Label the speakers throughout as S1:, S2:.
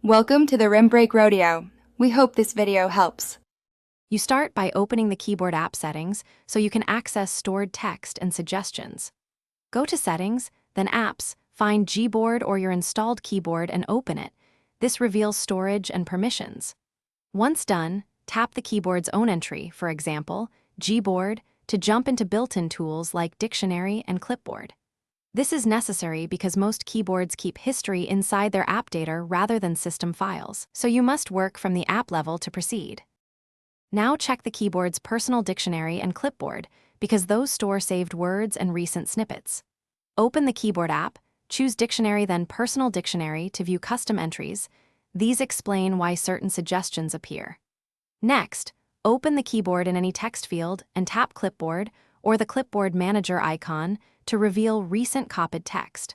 S1: Welcome to the Rim Break Rodeo. We hope this video helps.
S2: You start by opening the keyboard app settings so you can access stored text and suggestions. Go to Settings, then Apps, find Gboard or your installed keyboard and open it. This reveals storage and permissions. Once done, tap the keyboard's own entry, for example, Gboard, to jump into built-in tools like Dictionary and Clipboard. This is necessary because most keyboards keep history inside their app data rather than system files, so you must work from the app level to proceed. Now check the keyboard's personal dictionary and clipboard, because those store saved words and recent snippets. Open the keyboard app, choose Dictionary then Personal Dictionary to view custom entries. These explain why certain suggestions appear. Next, open the keyboard in any text field and tap Clipboard or the Clipboard Manager icon to reveal recent copied text.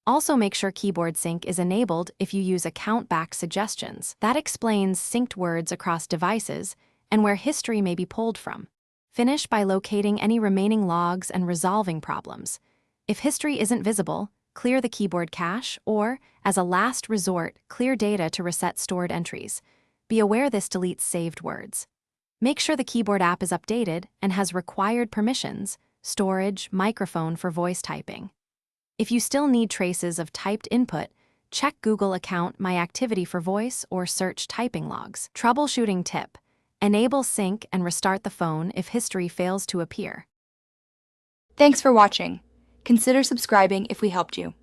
S2: Also make sure Keyboard Sync is enabled if you use account-backed suggestions. That explains synced words across devices and where history may be pulled from. Finish by locating any remaining logs and resolving problems. If history isn't visible, clear the keyboard cache or, as a last resort, clear data to reset stored entries. Be aware this deletes saved words. Make sure the keyboard app is updated and has required permissions, storage, microphone for voice typing. If you still need traces of typed input, check Google account My Activity for voice or search typing logs. Troubleshooting tip: enable sync and restart the phone if history fails to appear.
S1: Thanks for watching. Consider subscribing if we helped you.